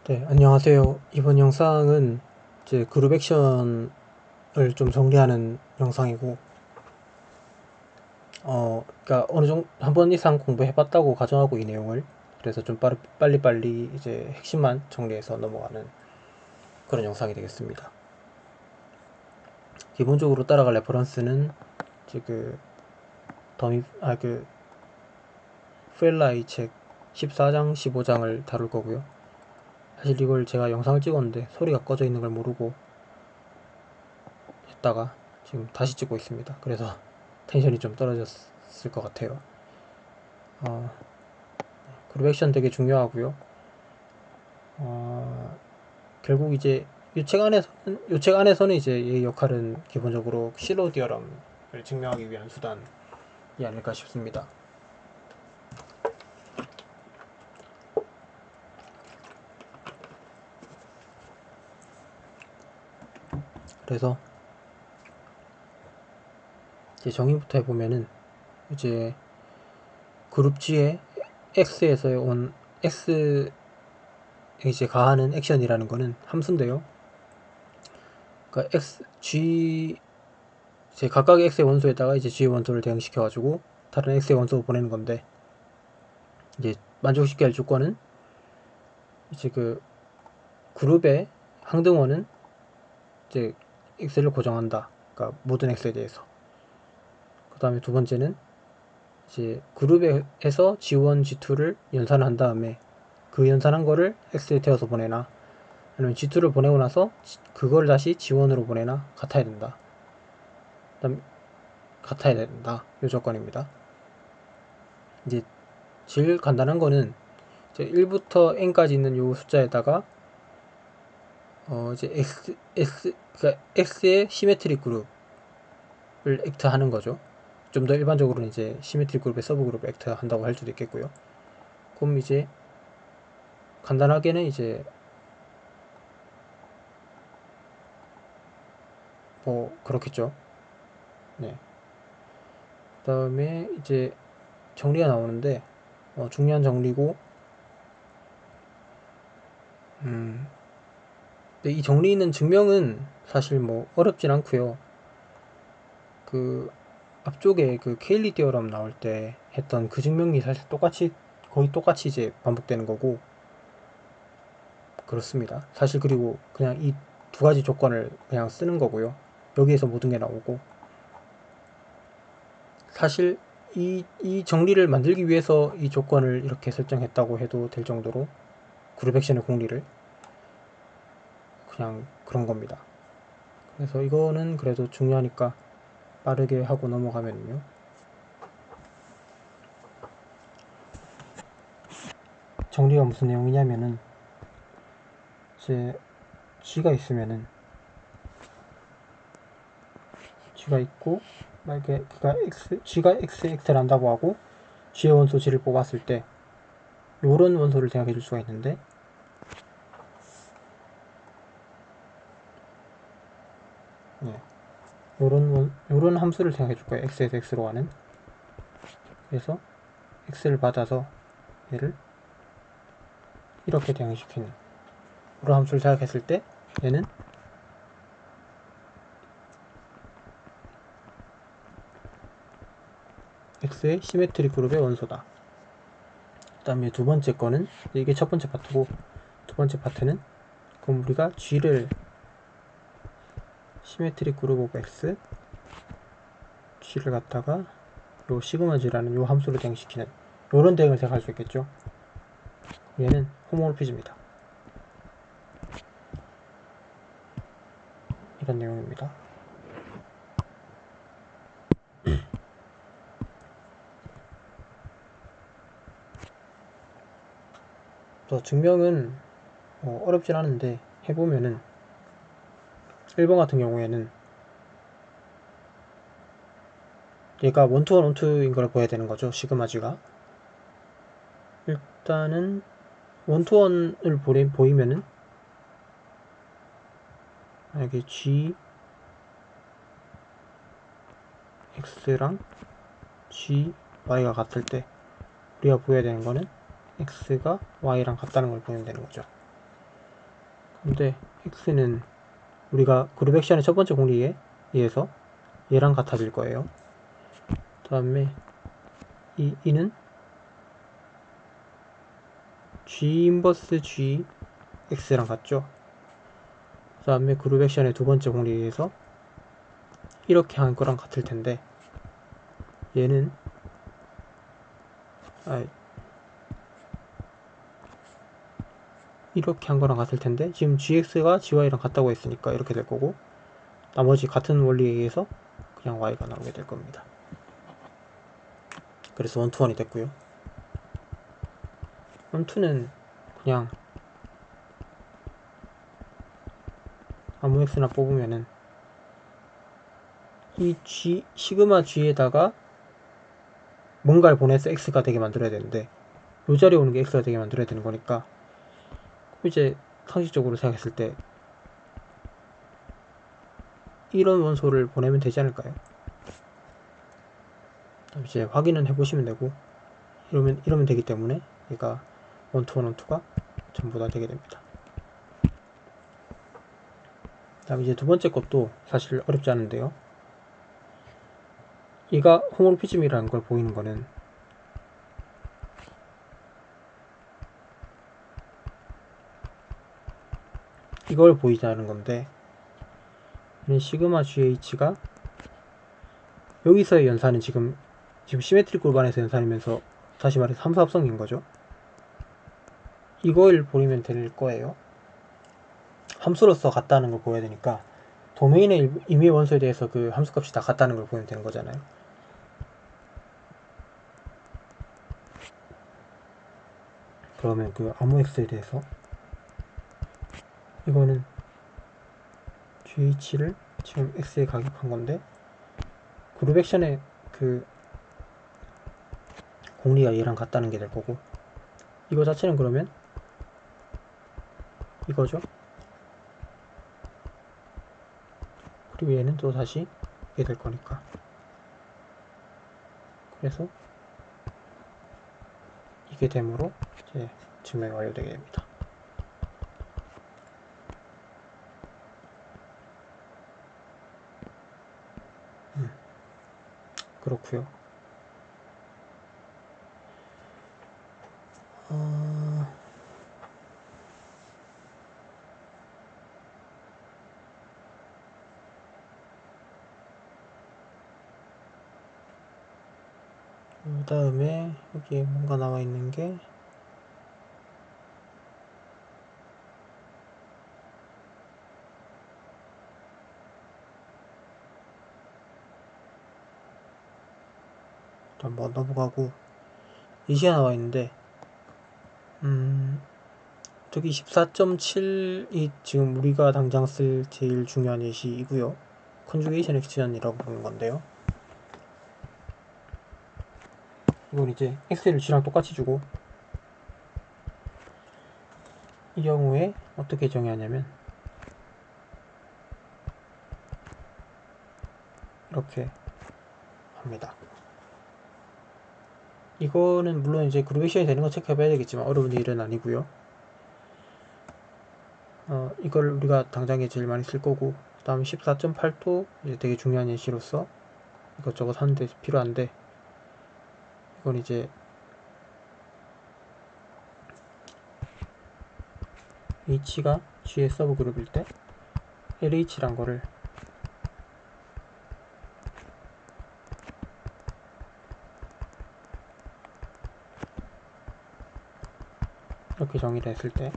네, 안녕하세요. 이번 영상은 이제 그룹 액션을 좀 정리하는 영상이고, 그러니까 어느 정도 한 번 이상 공부해봤다고 가정하고 이 내용을 그래서 좀 빨리빨리 이제 핵심만 정리해서 넘어가는 그런 영상이 되겠습니다. 기본적으로 따라갈 레퍼런스는 이제 프렐라이 책 14장, 15장을 다룰 거고요. 사실 이걸 제가 영상을 찍었는데 소리가 꺼져 있는 걸 모르고 했다가 지금 다시 찍고 있습니다. 그래서 텐션이 좀 떨어졌을 것 같아요. 그룹 액션 되게 중요하고요. 결국 이제 요 책 안에서는 이제 얘의 역할은 기본적으로 실로 디어럼을 증명하기 위한 수단이 아닐까 싶습니다. 그래서 이제 정의부터 해보면은 이제 그룹 G의 X에 이제 가하는 액션이라는 거는 함수인데요. 그러니까 이제 각각의 X의 원소에다가 이제 G의 원소를 대응시켜가지고 다른 X의 원소로 보내는 건데, 이제 만족시켜야 할 조건은 이제 그룹의 항등원은 이제 X를 고정한다. 그러니까 모든 X에 대해서. 그 다음에 두 번째는 이제 그룹에서 G1, G2를 연산을 한 다음에 그 연산한 거를 X에 태워서 보내나, 아니면 G2를 보내고 나서 그걸 다시 G1으로 보내나 같아야 된다. 그다음 같아야 된다. 이 조건입니다. 이제 제일 간단한 거는 이제 1부터 n까지 있는 요 숫자에다가 이제 그러니까 X의 시메트릭 그룹을 액트 하는 거죠. 좀 더 일반적으로는 이제 시메트릭 그룹의 서브 그룹 액트 한다고 할 수도 있겠고요. 그럼 이제 간단하게는 이제 뭐 그렇겠죠. 네. 그다음에 이제 정리가 나오는데, 중요한 정리고, 근데 이 정리 있는 증명은 사실 뭐 어렵진 않고요. 그 앞쪽에 그 케일리 디어럼 나올 때 했던 그 증명이 사실 거의 똑같이 이제 반복되는 거고, 그렇습니다. 사실 그리고 그냥 이 두 가지 조건을 그냥 쓰는 거고요. 여기에서 모든 게 나오고, 사실 이 정리를 만들기 위해서 이 조건을 이렇게 설정했다고 해도 될 정도로 그룹 액션의 공리를 그냥 그런 겁니다. 그래서 이거는 그래도 중요하니까 빠르게 하고 넘어가면요. 정리가 무슨 내용이냐면은 이제 G가 있으면은 G가 있고, 만약에 G가 X를 한다고 하고 G의 원소 G를 뽑았을 때 요런 원소를 생각해 줄 수가 있는데, 네. 요런 함수를 생각해 줄 거예요. X에서 X로 가는. 그래서 X를 받아서 얘를 이렇게 대응시키는 그런 함수를 생각했을 때 얘는 X의 시메트릭 그룹의 원소다. 그 다음에 두 번째 거는, 이게 첫 번째 파트고, 두 번째 파트는 그럼 우리가 G를 시메트릭 그룹 오브 X, G를 갖다가 요 시그마 G라는 요 함수로 대응시키는 요런 대응을 생각할 수 있겠죠. 얘는 호모몰피즘이다. 이런 내용입니다. 또 증명은 어렵진 않은데 해보면은 1번 같은 경우에는 얘가 원투원 원투인 걸 보여야 되는 거죠. 시그마 G가 일단은 원투원을 보이면은, 만약에 G X랑 G Y가 같을 때 우리가 보여야 되는 거는 X가 Y랑 같다는 걸 보면 되는 거죠. 근데 x는 우리가 그룹 액션의 첫 번째 공리에 의해서 얘랑 같아질 거예요. 그 다음에 이는 g 인버스 g x랑 같죠. 그 다음에 그룹 액션의 두 번째 공리에 의해서 이렇게 한 거랑 같을 텐데, 얘는 이렇게 한 거랑 같을 텐데, 지금 gx가 gy랑 같다고 했으니까 이렇게 될 거고, 나머지 같은 원리에 의해서 그냥 y가 나오게 될 겁니다. 그래서 1, 2, 1이 됐고요. 1, 2는 그냥 아무 x나 뽑으면은 이 g 시그마 g에다가 뭔가를 보내서 x가 되게 만들어야 되는데, 요 자리에 오는 게 x가 되게 만들어야 되는 거니까, 이제 상식적으로 생각했을 때 이런 원소를 보내면 되지 않을까요? 이제 확인은 해보시면 되고, 이러면 되기 때문에 얘가 1, 2, 1, 1, 2가 전부 다 되게 됩니다. 다음 이제 두 번째 것도 사실 어렵지 않은데요. 얘가 홈오피즘이라는 걸 보이는 거는 이걸 보이자는 건데, 시그마 GH가 여기서의 연산은 지금 시메트릭 골반에서 연산이면서 다시 말해서 삼수합성인 거죠. 이걸 보이면 될 거예요. 함수로서 같다는 걸 보여야 되니까 도메인의 임의 원소에 대해서 그 함수값이 다 같다는 걸 보면 되는 거잖아요. 그러면 그 아무 x에 대해서 이거는 GH를 지금 x에 가격한 건데, 그룹 액션의 그 공리가 얘랑 같다는 게 될 거고, 이거 자체는 그러면 이거죠. 그리고 얘는 또 다시 이게 될 거니까, 그래서 이게 됨으로 이제 증명이 완료되게 됩니다. 그렇고요. 그 다음에 여기에 뭔가 나와 있는 게 한번 넘어가고, 예시가 나와 있는데, 저기 14.7이 지금 우리가 당장 쓸 제일 중요한 예시이고요. 컨주게이션 액션이라고 부르는 건데요. 이건 이제 x를 g랑 똑같이 주고, 이 경우에 어떻게 정의하냐면 이렇게 합니다. 이거는 물론 이제 그룹 액션이 되는 거 체크해봐야 되겠지만 어려운 일은 아니고요. 이걸 우리가 당장에 제일 많이 쓸 거고, 그 다음 14.8도 이제 되게 중요한 예시로서 이것저것 하는데 필요한데, 이건 이제 H가 G의 서브 그룹일 때 LH란 거를 이렇게 정의를 했을 때,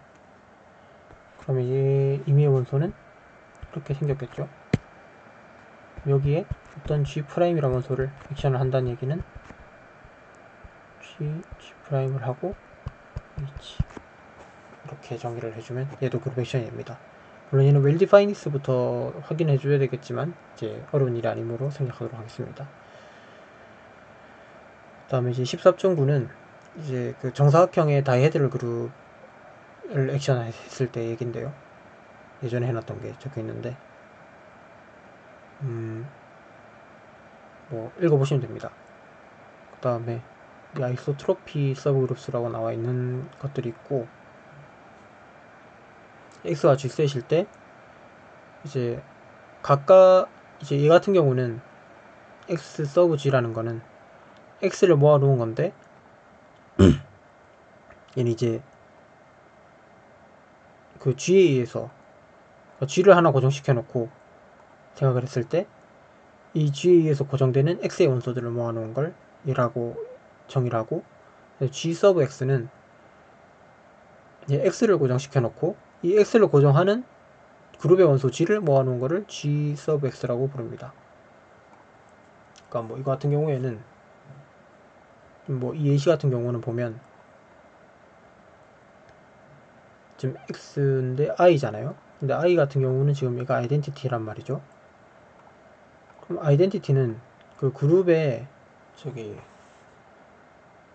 그러면 얘 임의의 원소는 이렇게 생겼겠죠. 여기에 어떤 G'이라는 원소를 액션을 한다는 얘기는 G'을 하고 H 이렇게 정의를 해주면 얘도 그룹 액션입니다. 물론 얘는 well-defined부터 확인해줘야 되겠지만 이제 어려운 일이 아니므로 생략하도록 하겠습니다. 그 다음에 이제 14.9는 이제 그 정사각형의 다이헤드럴 그룹을 액션했을 때 얘긴데요. 예전에 해놨던 게 적혀 있는데, 뭐 읽어보시면 됩니다. 그 다음에 아이소트로피 서브그룹스라고 나와 있는 것들이 있고, x와 g 셋일 때 이제 각각 이제 얘 같은 경우는 x 서브 g라는 거는 x를 모아 놓은 건데 얘는 이제 그 g에 의해서 g를 하나 고정시켜 놓고 생각을 했을 때 이 g에 의해서 고정되는 x의 원소들을 모아 놓은 걸 얘라고 정의를 하고, g 서브 x는 x를 고정시켜 놓고 이 x를 고정하는 그룹의 원소 g를 모아 놓은 거를 g 서브 x라고 부릅니다. 그러니까 뭐 이거 같은 경우에는 뭐 이 예시 같은 경우는 보면 지금 x인데 i잖아요. 근데 i 같은 경우는 지금 얘가 아이덴티티란 말이죠. 그럼 아이덴티티는 그 그룹의 저기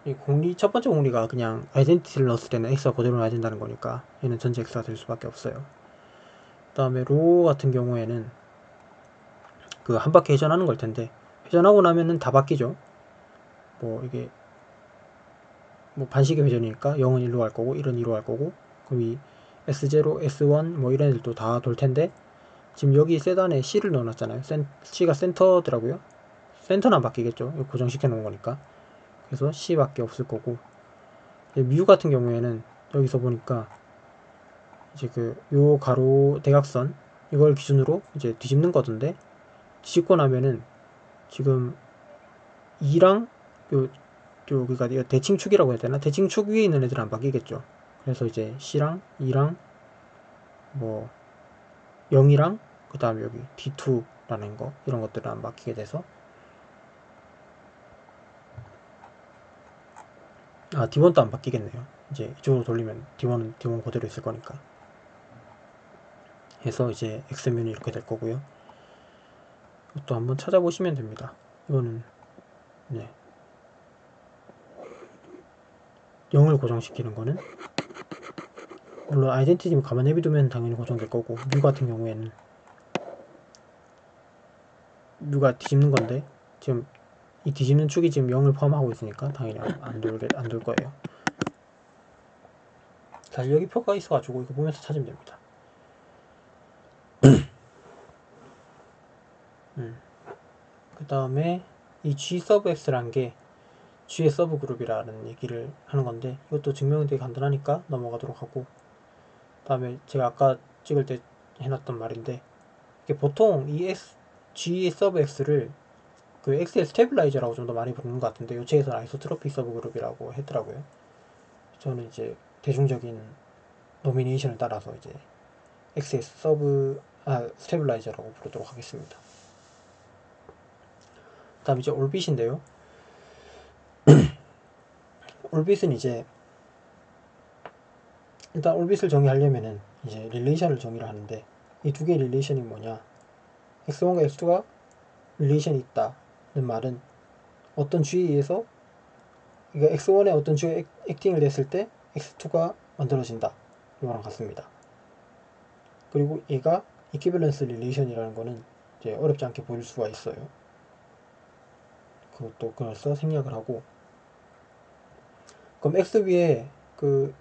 이 공리, 첫 번째 공리가 그냥 아이덴티티를 넣었을 때는 x가 그대로 놔야 된다는 거니까 얘는 전체 x가 될 수밖에 없어요. 그 다음에 로 같은 경우에는 그 한 바퀴 회전하는 걸 텐데, 회전하고 나면은 다 바뀌죠. 뭐 이게 뭐 반식의 회전이니까 0은 1로 갈 거고 1은 2로 갈 거고, 그럼 이 S0, S1 뭐 이런 애들도 다 돌 텐데, 지금 여기 세단에 C를 넣어놨잖아요. C가 센터더라고요. 센터는 안 바뀌겠죠. 고정시켜 놓은 거니까. 그래서 C밖에 없을 거고, 뮤 같은 경우에는 여기서 보니까 이제 그 요 가로 대각선 이걸 기준으로 이제 뒤집는 거던데, 뒤집고 나면은 지금 2랑 요 그러니까 이거 대칭축이라고 해야 되나? 대칭축 위에 있는 애들은 안 바뀌겠죠. 그래서 이제 C랑 2랑 뭐 0이랑 그 다음에 여기 D2라는 거 이런 것들은 안 바뀌게 돼서, D1도 안 바뀌겠네요. 이제 이쪽으로 돌리면 D1은 D1 그대로 있을 거니까. 해서 이제 X면이 이렇게 될 거고요. 이것도 한번 찾아보시면 됩니다. 이거는 네 0을 고정시키는 거는 물론 아이덴티티 가만 내비두면 당연히 고정될 거고, 뮤 같은 경우에는 뮤가 뒤집는 건데 지금 이 뒤집는 축이 지금 0을 포함하고 있으니까 당연히 안 돌 거예요. 사실 여기 표가 있어가지고 이거 보면서 찾으면 됩니다. 그 다음에 이 G 서브 X라는 게 G의 서브 그룹이라는 얘기를 하는 건데, 이것도 증명이 되게 간단하니까 넘어가도록 하고, 그 다음에 제가 아까 찍을 때 해놨던 말인데, 이게 보통 이 G 서브 X를 그 X의 스테빌라이저라고 좀 더 많이 부르는 것 같은데, 요체에서는 아이소트로픽 서브 그룹이라고 했더라고요. 저는 이제 대중적인 노미네이션을 따라서 이제 X의 스테빌라이저라고 부르도록 하겠습니다. 그 다음 이제 올빗인데요. 올빗은 이제 일단 올빗을 정의하려면은 이제 릴레이션을 정의를 하는데, 이 두 개의 릴레이션이 뭐냐, x1과 x2가 릴레이션이 있다는 말은 어떤 G에 의해서, 그러니까 x1에 어떤 G가 액팅을 됐을 때 x2가 만들어진다, 이거랑 같습니다. 그리고 얘가 이퀴밸런스 릴레이션이라는 거는 이제 어렵지 않게 보일 수가 있어요. 그것도 그래서 생략을 하고, 그럼 XB에 그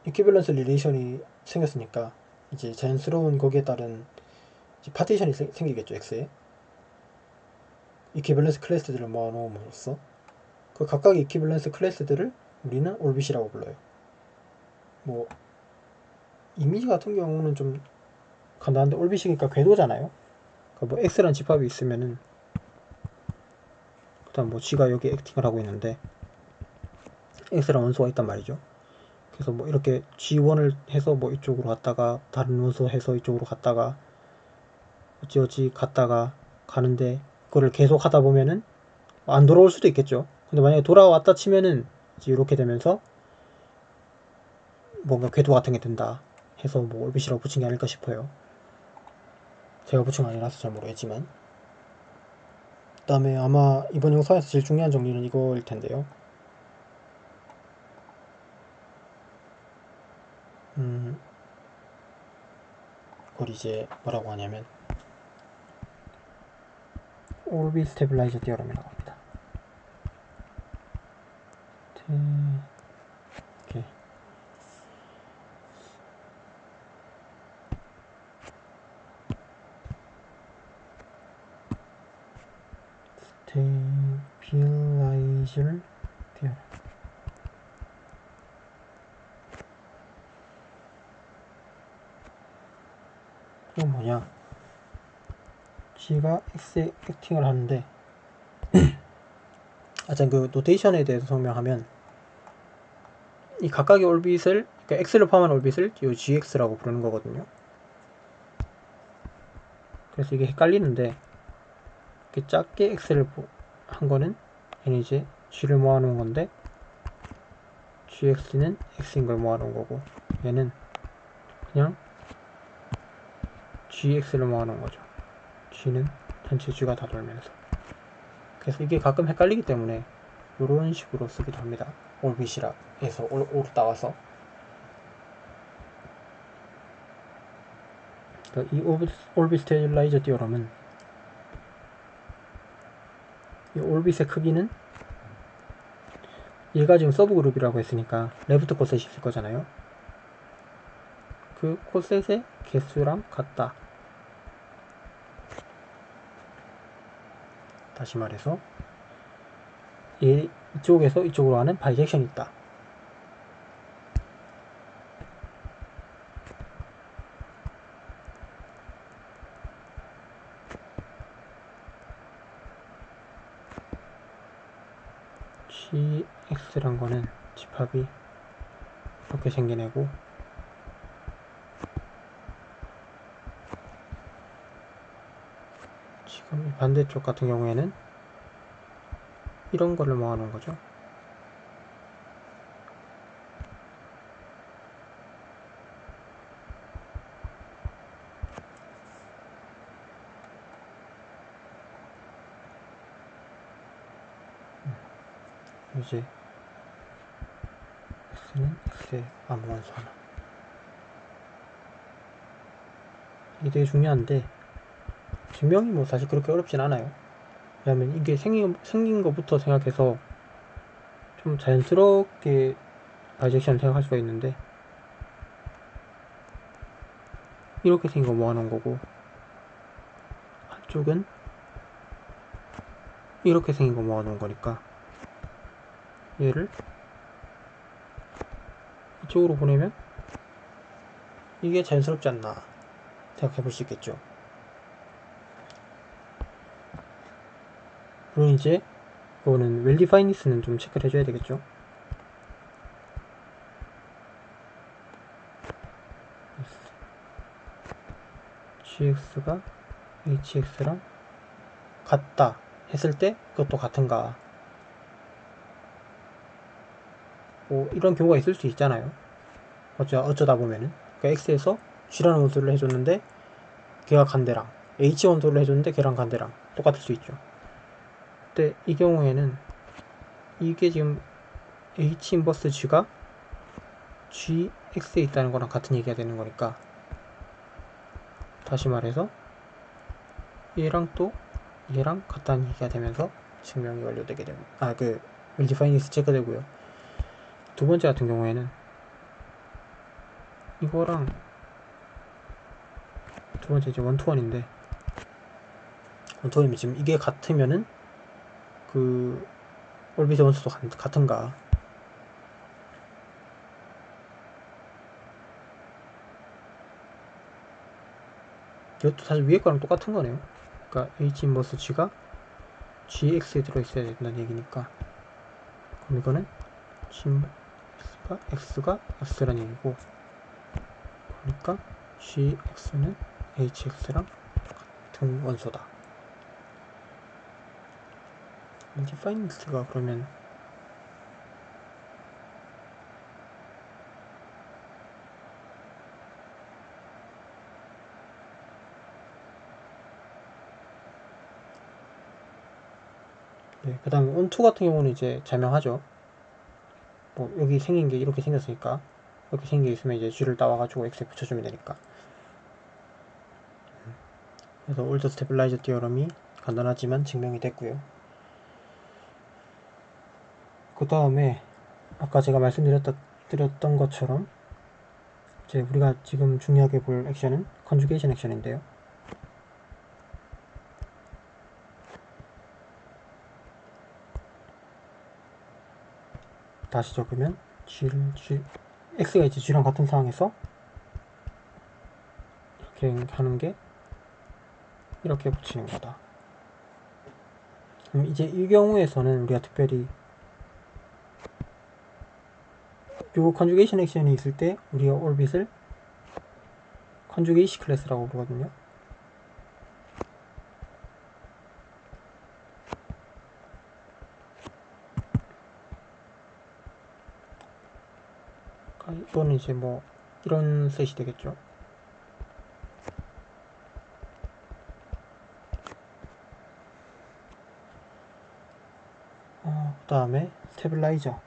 이퀴밸런스 릴레이션이 생겼으니까 이제 자연스러운 거기에 따른 파티션이 생기겠죠. X에 이퀴밸런스 클래스들을 모아놓음으로써 그 각각의 이퀴밸런스 클래스들을 우리는 올빗이라고 불러요. 뭐 이미지 같은 경우는 좀 간단한데, 올빗이니까 궤도잖아요. 그러니까 뭐 X란 집합이 있으면은 그다음 뭐 G가 여기 액팅을 하고 있는데 X란 원소가 있단 말이죠. 그래서 뭐 이렇게 G1을 해서 뭐 이쪽으로 갔다가 다른 원소 해서 이쪽으로 갔다가 어찌어찌 갔다가 가는데, 그거를 계속 하다 보면은 안 돌아올 수도 있겠죠. 근데 만약에 돌아왔다 치면은 이제 이렇게 되면서 뭔가 궤도 같은 게 된다 해서 뭐 올빗이라고 붙인 게 아닐까 싶어요. 제가 붙인 거 아니라서 잘 모르겠지만. 그 다음에 아마 이번 영상에서 제일 중요한 정리는 이거일 텐데요. 그걸 이제 뭐라고 하냐면 올빗 스테빌라이저 디어럼이라고 합니다. 이렇게 스테빌라이즈를 띄워라. 이건 뭐냐? G가 X에 액팅을 하는데 아참 그 노테이션에 대해서 설명하면 이 각각의 올빗을 그러니까 X를 포함한 올빗을 이 GX라고 부르는 거거든요. 그래서 이게 헷갈리는데 이렇게 작게 X를 한 거는 얘는 이제 G를 모아놓은 건데 GX는 X인 걸 모아놓은 거고 얘는 그냥 GX를 모아놓은 거죠. G는 전체 G가 다 돌면서. 그래서 이게 가끔 헷갈리기 때문에 이런 식으로 쓰기도 합니다. 올빗이라 해서 올 따와서. 그러니까 이 올빗 스테빌라이저 디어럼은 이 올빗의 크기는 얘가 지금 서브 그룹이라고 했으니까 레프트 코셋이 있을 거잖아요. 그 코셋의 개수랑 같다. 다시 말해서 이쪽에서 이쪽으로 가는 바이젝션이 있다. GX란 거는 집합이 이렇게 생긴 애고 지금 이 반대쪽 같은 경우에는 이런 거를 모아놓은 거죠. 이제 X는 X의 아무 원소 하나. 이게 되게 중요한데 증명이 뭐 사실 그렇게 어렵진 않아요. 왜냐면 이게 생긴 것부터 생각해서 좀 자연스럽게 바이젝션 생각할 수가 있는데 이렇게 생긴 거 모아놓은 거고 한쪽은 이렇게 생긴 거 모아놓은 거니까 얘를 이쪽으로 보내면 이게 자연스럽지 않나 생각해 볼 수 있겠죠. 물론 이제 이거는 웰디파이니스는 좀 체크를 해줘야 되겠죠. GX가 HX랑 같다 했을 때 그것도 같은가, 뭐 이런 경우가 있을 수 있잖아요. 어쩌다 보면은 그러니까 X에서 G라는 원소를 해줬는데 걔가 간대랑 H 원소를 해줬는데 걔랑 간대랑 똑같을 수 있죠. 근데 이 경우에는 이게 지금 H 인버스 G가 GX에 있다는 거랑 같은 얘기가 되는 거니까 다시 말해서 얘랑 또 얘랑 같다는 얘기가 되면서 증명이 완료되게 됩니다. 그 웰디파이니스 체크되고요. 두 번째 같은 경우에는 이거랑 두 번째 이제 원투원인데 원투원이면 지금 이게 같으면은 그 올빗의 원소도 같은가. 이것도 사실 위에 거랑 똑같은 거네요. 그러니까 H 인버스 G가 GX에 들어있어야 된다는 얘기니까 그럼 이거는 G 인버스가 X가 S라는 얘기고 그러니까 GX는 HX랑 같은 원소다. 디파이니스가 그러면 네, 그 다음에 온투 같은 경우는 이제 자명하죠. 뭐 여기 생긴 게 이렇게 생겼으니까 이렇게 생긴 게 있으면 이제 G를 따와가지고 X에 붙여주면 되니까. 그래서 올드 스테빌라이저 디어럼이 간단하지만 증명이 됐고요. 그 다음에 아까 제가 말씀드렸던 것처럼 이제 우리가 지금 중요하게 볼 액션은 컨주게이션 액션인데요. 다시 적으면 x가 이제 g랑 같은 상황에서 이렇게 하는 게 이렇게 붙이는 거다. 그럼 이제 이 경우에서는 우리가 특별히 요 컨주게이션 액션이 있을 때 우리가 올빗을 컨주게이시 클래스라고 부르거든요. 이거는 이제 뭐 이런 셋이 되겠죠. 그 다음에 스테빌라이저.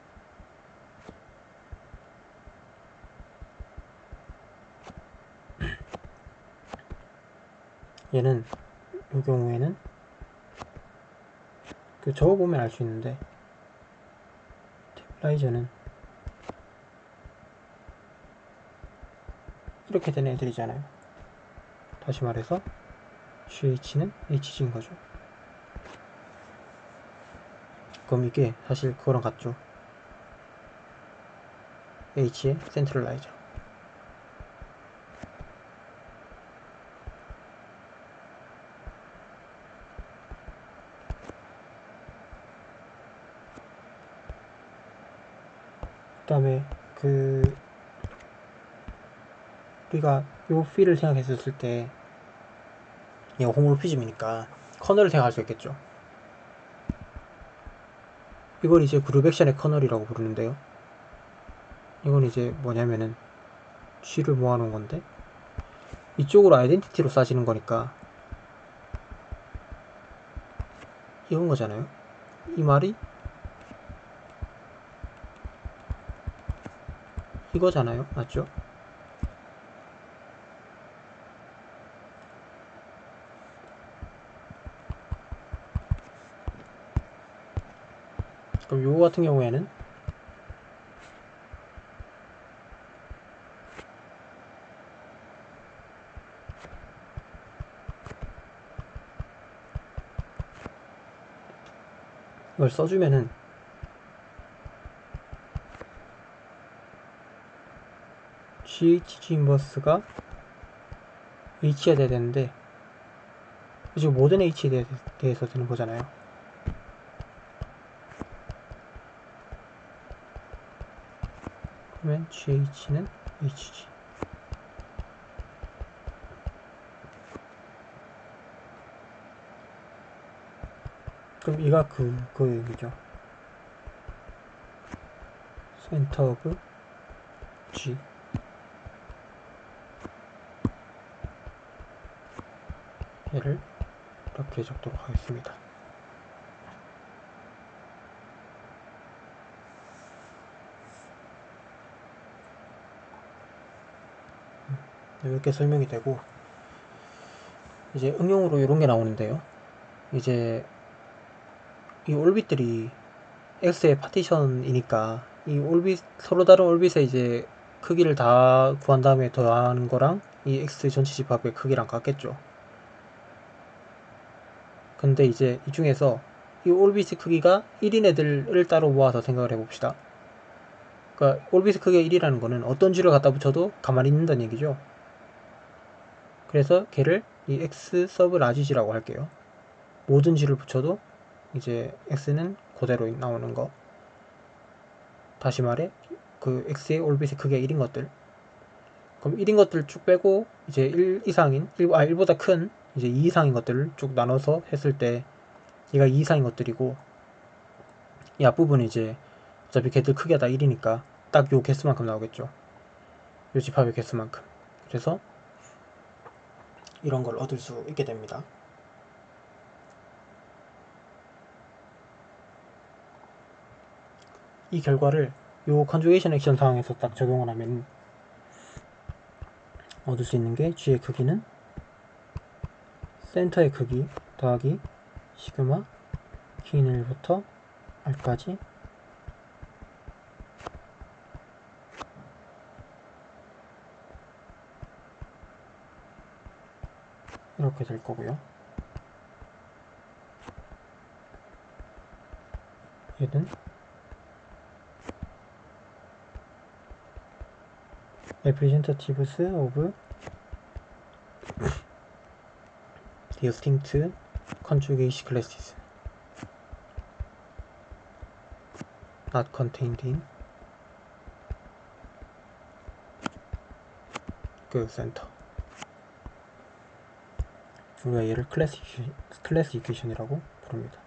얘는 이 경우에는 그 적어보면 알 수 있는데, 스테빌라이저는 이렇게 되는 애들이잖아요. 다시 말해서 GH는 HG인 거죠. 그럼 이게 사실 그거랑 같죠. H의 센트럴라이저. 그 다음에 우리가 요 필을 생각했었을 때 얘가 홈모피즘이니까 커널을 생각할 수 있겠죠. 이걸 이제 그룹 액션의 커널이라고 부르는데요. 이건 이제 뭐냐면은 G를 모아놓은 건데 이쪽으로 아이덴티티로 싸지는 거니까 이건 거잖아요. 이 말이 이거잖아요. 맞죠? 그럼 요거 같은 경우에는 이걸 써주면은 GHG 인버스가 H가 돼야 되는데 지금 모든 H에 대해서 되는 거잖아요. 그러면 GH는 HG. 그럼 이가 그 얘기죠. 센터 오브 G. 얘를 이렇게 적도록 하겠습니다. 이렇게 설명이 되고 이제 응용으로 이런 게 나오는데요. 이제 이 올빗들이 X의 파티션이니까 이 올빗 서로 다른 올빗의 이제 크기를 다 구한 다음에 더하는 거랑 이 X 전체 집합의 크기랑 같겠죠. 근데 이제 이 중에서 이 올빗의 크기가 1인 애들을 따로 모아서 생각을 해봅시다. 그러니까 올빗의 크기가 1이라는 거는 어떤 G를 갖다 붙여도 가만히 있는다는 얘기죠. 그래서 걔를 이 X 서브 라지 G라고 할게요. 모든 G를 붙여도 이제 X는 그대로 나오는 거. 다시 말해 그 X의 올빗의 크기가 1인 것들. 그럼 1인 것들 쭉 빼고 이제 1 이상인 1보다 큰 이제 2 이상인 것들을 쭉 나눠서 했을 때 얘가 2 이상인 것들이고 이 앞부분은 이제 어차피 걔들 크기가 다 1이니까 딱 요 개수만큼 나오겠죠. 요 집합의 개수만큼. 그래서 이런 걸 얻을 수 있게 됩니다. 이 결과를 요 컨주게이션 액션 상황에서 딱 적용을 하면 얻을 수 있는 게 G의 크기는 센터의 크기 더하기 시그마 kin 1부터 r까지 이렇게 될 거고요. 얘는 representatives of distinct conjugate classes not contained in 그 센터. 우리가 얘를 클래시피케이션이라고 부릅니다.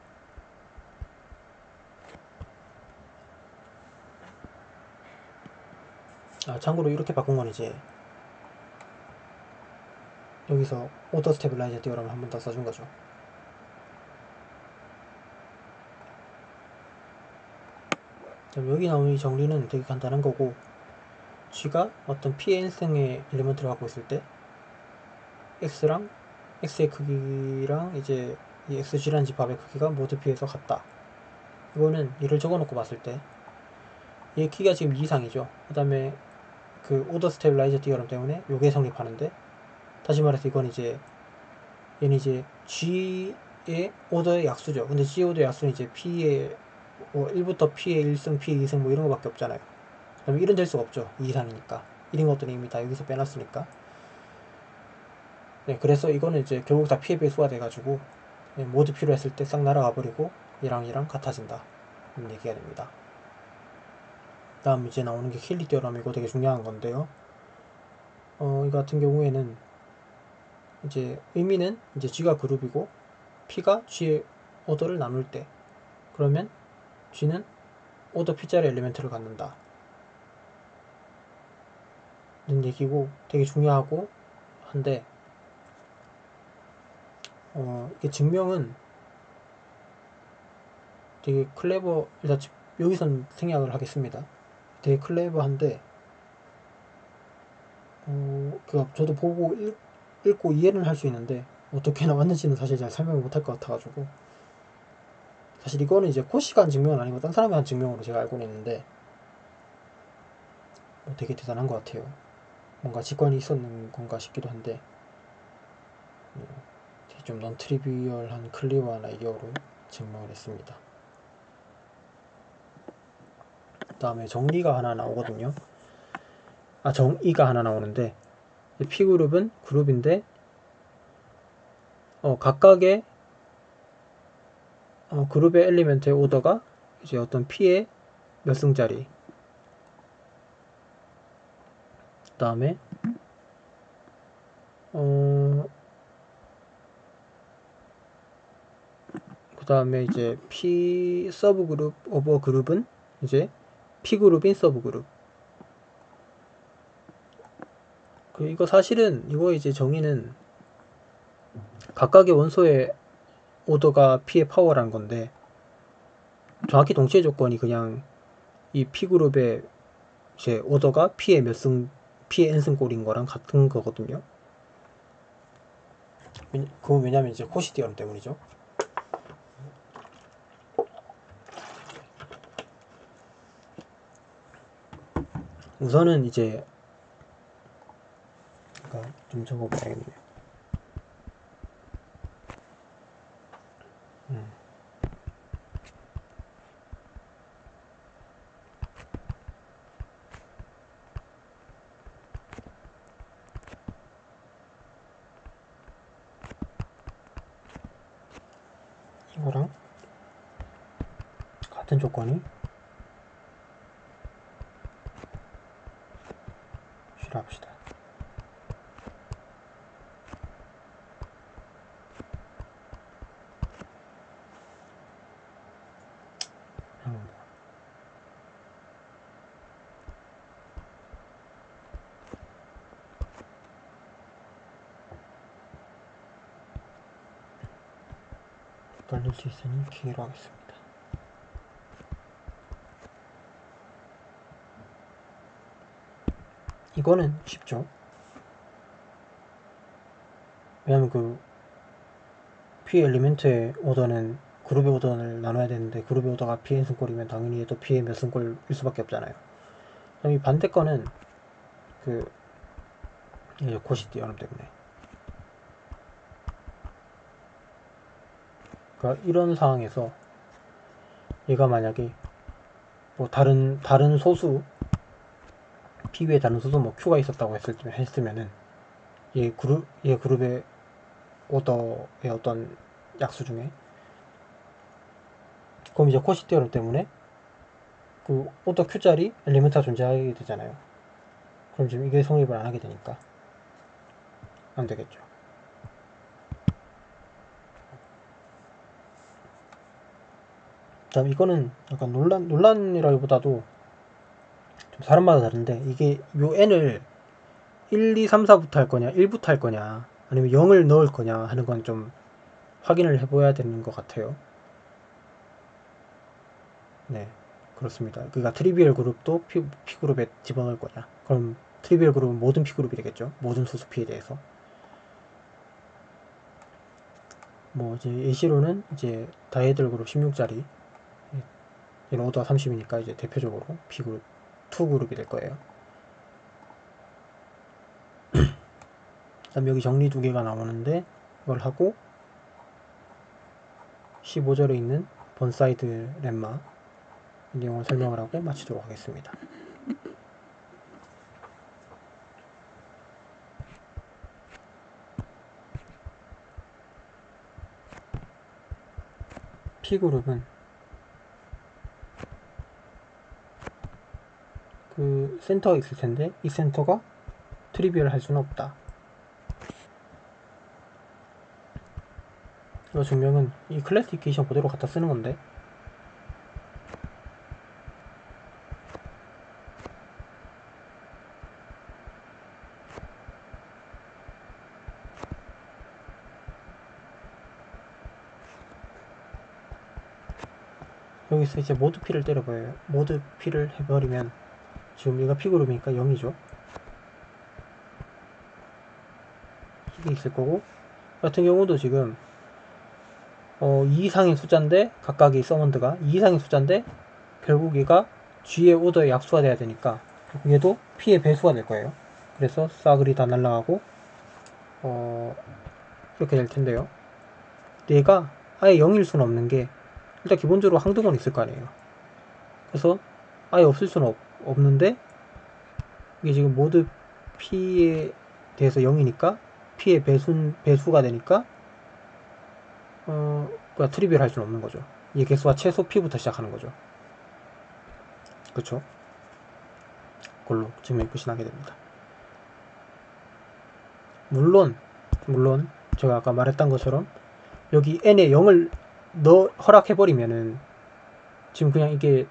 참고로 이렇게 바꾼 건 이제 여기서 오더 스테빌라이저 디어럼을 한 번 더 써준 거죠. 여기 나오는 이 정리는 되게 간단한 거고, G가 어떤 Pn승의 엘리먼트를 갖고 있을 때 X랑 X의 크기랑 이제 이 XG라는 집합의 크기가 모두 P에서 같다. 이거는 얘를 적어놓고 봤을 때 얘 크기가 지금 2 이상이죠. 그 다음에 그 오더 스테빌라이저 디어럼 때문에 요게 성립하는데, 다시 말해서 이건 이제 얘는 이제 G의 오더의 약수죠. 근데 G 오더의 약수는 이제 P의 1부터 P의 1승, P의 2승 뭐 이런 거밖에 없잖아요. 그러면 1은 될 수가 없죠. 2 이상이니까. 1인 것들은 이미 다 여기서 빼놨으니까. 네, 그래서 이거는 이제 결국 다 P의 배수가 돼가지고 모두 필요했을 때 싹 날아가 버리고 얘랑 같아진다. 이런 얘기가 됩니다. 다음 이제 나오는 게 킬리 디어럼. 이거 되게 중요한 건데요. 이 같은 경우에는 이제 의미는 이제 G가 그룹이고 P가 G의 오더를 나눌 때, 그러면 G는 오더 P자리 엘리멘트를 갖는다 는 얘기고, 되게 중요하고 한데 이게 증명은 되게 클레버. 일단 여기선 생략을 하겠습니다. 되게 클레버한데 저도 보고 읽고 이해는 할 수 있는데 어떻게 나왔는지는 사실 잘 설명을 못할 것 같아가지고, 사실 이거는 이제 코시가 한 증명은 아니고 딴 사람이 한 증명으로 제가 알고는 있는데 되게 대단한 것 같아요. 뭔가 직관이 있었는 건가 싶기도 한데 되게 좀 넌트리비얼한 클리어한 아이디어로 증명을 했습니다. 그 다음에 정리가 하나 나오거든요. 정의가 하나 나오는데, P그룹은 그룹인데 각각의 그룹의 엘리멘트의 오더가 이제 어떤 P의 몇 승짜리, 그 다음에 그 다음에 이제 P 서브그룹 오버 그룹은 이제 P그룹인 서브그룹. 이거 사실은 이거 이제 정의는 각각의 원소의 오더가 P의 파워라는 건데, 정확히 동시에 조건이 그냥 이 P그룹의 이제 오더가 P의 P의 n승꼴인 거랑 같은 거거든요. 그건 왜냐면 이제 코시 디어럼 때문이죠. 우선은 이제 좀 적어봐야겠네요. 이거랑 같은 조건이 쉬라 합시다. 떨릴 수 있으니 K로 하겠습니다. 이거는 쉽죠. 왜냐면 P 엘리멘트의 오더는 그룹의 오더를 나눠야 되는데, 그룹의 오더가 P의 승꼴이면 당연히 또 P의 몇 승꼴일 수밖에 없잖아요. 그럼 이 반대 거는 코시 디어럼 때문에. 그러니까 이런 상황에서 얘가 만약에 뭐 다른 소수 P 위에 다른 수도 뭐 Q가 있었다고 했으면은 얘 그룹의 오더의 어떤 약수 중에, 그럼 이제 코시 테오름 때문에 그 오더 Q짜리 엘리멘트가 존재하게 되잖아요. 그럼 지금 이게 성립을 안 하게 되니까 안 되겠죠. 그다음 이거는 약간 논란이라기보다도 좀 사람마다 다른데, 이게 요 n을 1, 2, 3, 4부터 할 거냐 1부터 할 거냐 아니면 0을 넣을 거냐 하는 건 좀 확인을 해봐야 되는 것 같아요. 네, 그렇습니다. 그러니까 트리비얼 그룹도 P그룹에 집어넣을 거냐, 그럼 트리비얼 그룹은 모든 P그룹이 되겠죠. 모든 소수 P에 대해서. 뭐 이제 예시로는 이제 다이애들 그룹 16짜리, 얘는 오더가 30이니까 이제 대표적으로 P그룹 2그룹이 될 거예요. 그다음 여기 정리 두 개가 나오는데 이걸 하고 15절에 있는 번사이드 렘마 내용을 설명을 하고 마치도록 하겠습니다. P그룹은 그 센터가 있을 텐데 이 센터가 트리비얼 할 수는 없다. 이거 증명은 이 클래시피케이션 그대로 갖다 쓰는 건데, 여기서 이제 모드 P를 때려봐요. 모드 P를 해버리면 지금 얘가 P그룹이니까 0이죠. 이게 있을 거고, 같은 경우도 지금 2 이상의 숫자인데 각각의 서먼드가 2 이상의 숫자인데 결국 얘가 G의 오더의 약수가 돼야 되니까 얘도 P의 배수가 될 거예요. 그래서 싸그리 다 날라가고 이렇게 될 텐데요. 얘가 아예 0일 수는 없는 게, 일단 기본적으로 항등은 있을 거 아니에요. 그래서 아예 없을 수는 없는데, 이게 지금 모드 P에 대해서 0이니까 P의 배수가 되니까 트리비얼 할 수는 없는 거죠. 이 개수가 최소 P부터 시작하는 거죠. 그쵸? 그걸로 증명 끝이 나게 됩니다. 물론 제가 아까 말했던 것처럼 여기 n에 0을 허락해버리면은 지금 그냥 이게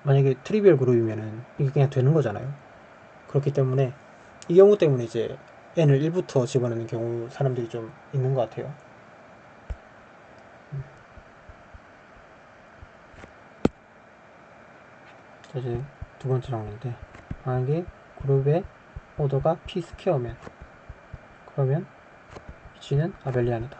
만약에 트리비얼 그룹이면은 이게 그냥 되는 거잖아요. 그렇기 때문에 이 경우 때문에 이제 n을 1부터 집어넣는 경우 사람들이 좀 있는 것 같아요. 이제 두 번째 정리인데, 만약에 그룹의 오더가 p 스퀘어면 그러면 G는 아벨리안이다.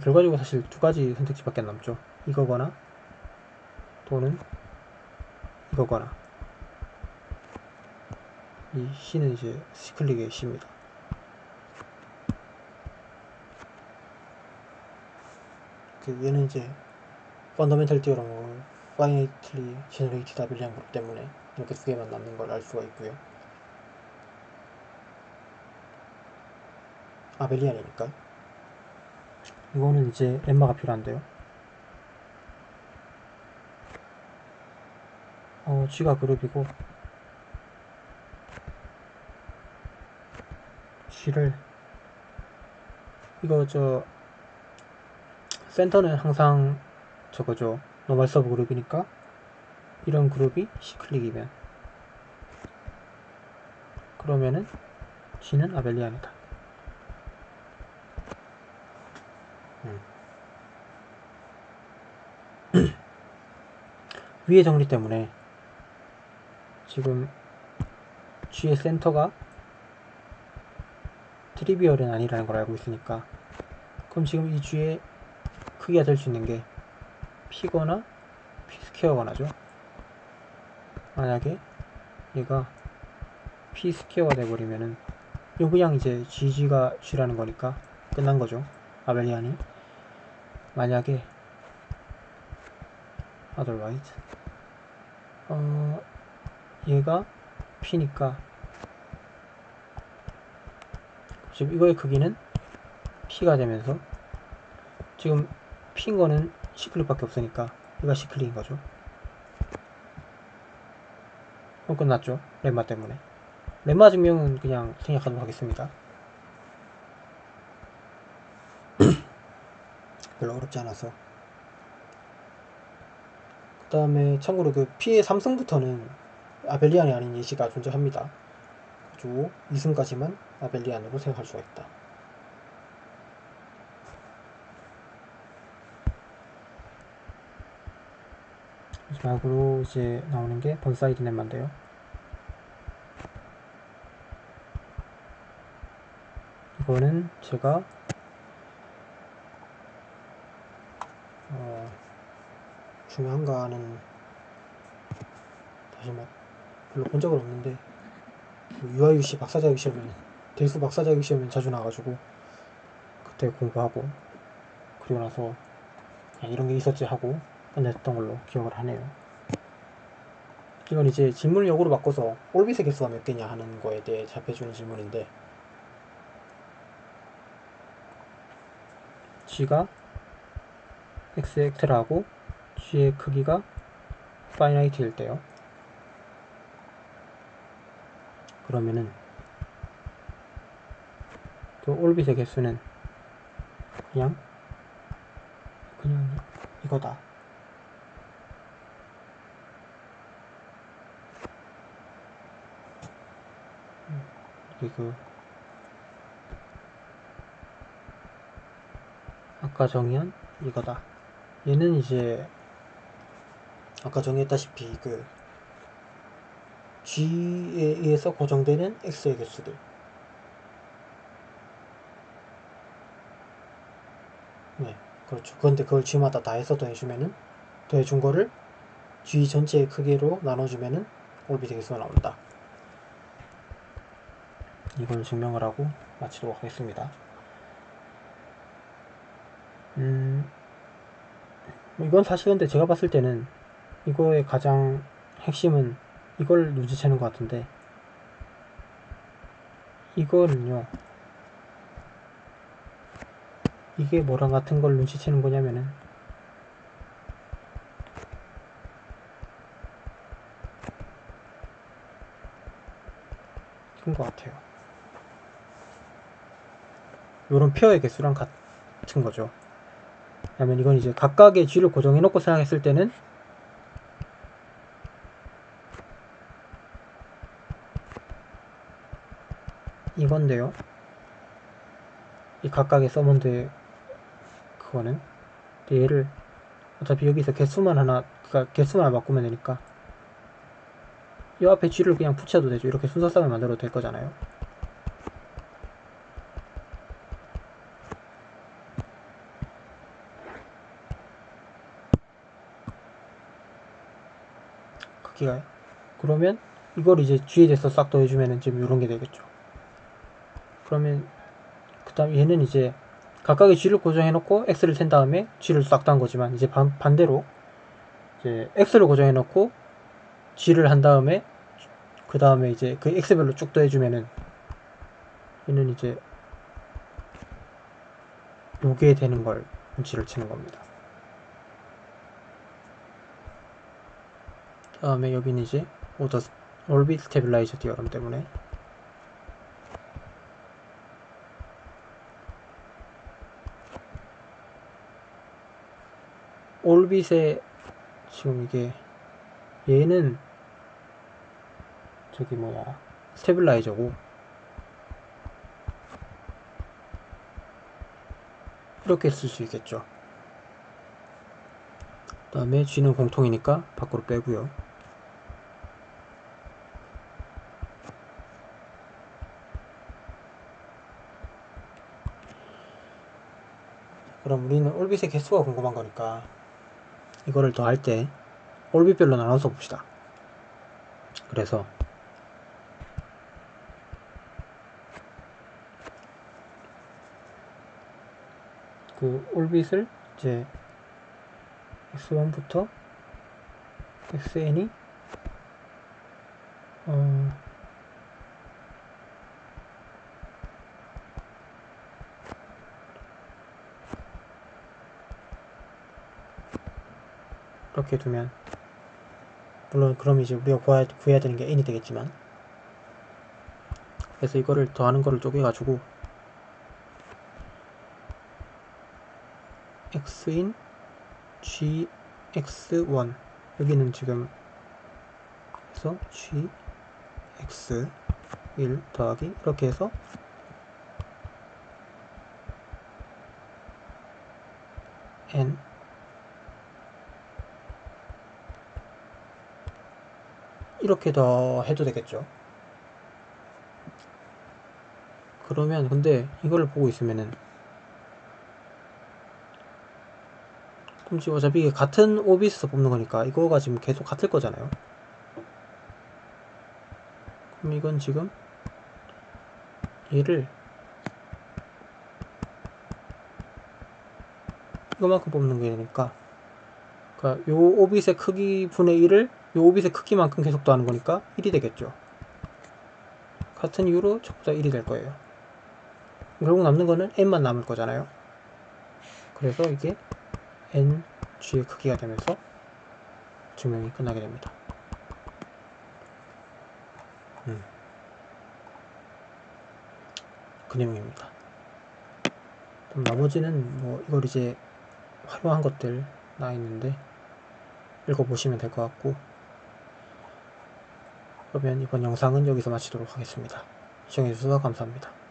결과적으로 사실 두 가지 선택지밖에 안 남죠. 이거거나 또는 이거거나. 이 C는 이제 시클릭의 C입니다. 얘는 이제 펀더멘탈 티어럼 파이니틀리 제너레이티드 아벨리안 그룹 때문에 이렇게 두 개만 남는 걸 알 수가 있고요. 아벨리안이니까. 이거는 이제 렘마가 필요한데요. G가 그룹이고 G를 이거 센터는 항상 저거죠. 노멀 서브 그룹이니까 이런 그룹이 C클릭이면 그러면은 G는 아벨리안이다. 위의 정리 때문에 지금 G의 센터가 트리비얼은 아니라는 걸 알고 있으니까, 그럼 지금 이 G의 크기가 될 수 있는 게 P거나 P 스퀘어거나죠. 만약에 얘가 P 스퀘어가 돼버리면은 이거 그냥 이제 GG가 G라는 거니까 끝난 거죠. 아벨리안이. 만약에 otherwise 얘가 P니까 지금 이거의 크기는 P가 되면서 지금 P인 거는 C클릭 밖에 없으니까 얘가 C클릭인 거죠. 그럼 끝났죠. 렘마 때문에. 렘마 증명은 그냥 생략하도록 하겠습니다. 별로 어렵지 않아서. 그 다음에 참고로 그 P의 3승부터는 아벨리안이 아닌 예시가 존재합니다. 그리고 2승까지만 아벨리안으로 생각할 수가 있다. 마지막으로 이제 나오는 게 번사이드 렘마인데요. 이거는 제가 중요한가는 다시 막 별로 본 적은 없는데 UIUC 박사자격 시험은 대수 박사자격 시험은 자주 나가지고 그때 공부하고 그리고 나서 그냥 이런 게 있었지 하고 끝냈던 걸로 기억을 하네요. 이건 이제 질문 역으로 바꿔서 올빗의 개수가 몇 개냐 하는 거에 대해 답해주는 질문인데 G가 X의 엑트라고 G의 크기가 파이나이트일 때요. 그러면은 그 올빗의 개수는 그냥 이거다. 이게 그 아까 정의한 이거다. 얘는 이제 아까 정의했다시피 그 G에 의해서 고정되는 X의 개수들. 네, 그렇죠. 그런데 그걸 G마다 다 해서 더해주면은 더해준 거를 G 전체의 크기로 나눠주면은 올빗의 개수가 나온다. 이걸 증명을 하고 마치도록 하겠습니다. 이건 사실 근데 제가 봤을 때는 이거의 가장 핵심은 이걸 눈치채는 것 같은데 이거는요 이게 뭐랑 같은 걸 눈치채는 거냐면은 이건 것 같아요. 요런 페어의 개수랑 같은 거죠. 왜냐면 이건 이제 각각의 G를 고정해 놓고 생각했을 때는 이건데요. 이 각각의 서먼드의 그거는 얘를 어차피 여기서 개수만 하나 그러니까 개수만 바꾸면 되니까 이 앞에 G를 그냥 붙여도 되죠. 이렇게 순서상을 만들어도 될 거잖아요. 크기가요. 그러면 이걸 이제 G에 대해서 싹 더해주면은 지금 이런 게 되겠죠. 그러면 그 다음 얘는 이제 각각의 G를 고정해놓고 X를 센 다음에 G를 싹 단 거지만 이제 반대로 이제 X를 고정해놓고 G를 한 다음에 그 다음에 이제 그 X별로 쭉 더해주면은 얘는 이제 요게 되는 걸 눈치를 채는 겁니다. 다음에 여기는 이제 올빗 스테빌라이저 디어럼 때문에 올빗의 지금 이게 얘는 저기 뭐야 스테빌라이저고 이렇게 쓸 수 있겠죠. 그 다음에 G는 공통이니까 밖으로 빼고요. 그럼 우리는 올빗의 개수가 궁금한 거니까 이거를 더 할 때 올빗별로 나눠서 봅시다. 그래서 그 올빗을 이제 x1부터 xn이 이렇게 두면, 물론 그럼 이제 우리가 구해야 되는 게 n이 되겠지만, 그래서 이거를 더하는 거를 쪼개가지고 x인 gx1, 여기는 지금 해서 gx1 더하기 이렇게 해서 n 이렇게 더 해도 되겠죠. 그러면 근데 이걸 보고 있으면은 그럼 지금 어차피 같은 오빗에서 뽑는 거니까 이거가 지금 계속 같을 거잖아요. 그럼 이건 지금 얘를 이거만큼 뽑는 게 되니까, 그러니까 요 오빗의 크기 분의 1을 요 오빗의 크기만큼 계속 더하는 거니까 1이 되겠죠. 같은 이유로 전부 다 1이 될 거예요. 결국 남는 거는 n만 남을 거잖아요. 그래서 이게 ng의 크기가 되면서 증명이 끝나게 됩니다. 그 내용입니다. 그럼 나머지는 뭐 이걸 이제 활용한 것들 나와 있는데 읽어보시면 될 것 같고, 그러면 이번 영상은 여기서 마치도록 하겠습니다. 시청해주셔서 감사합니다.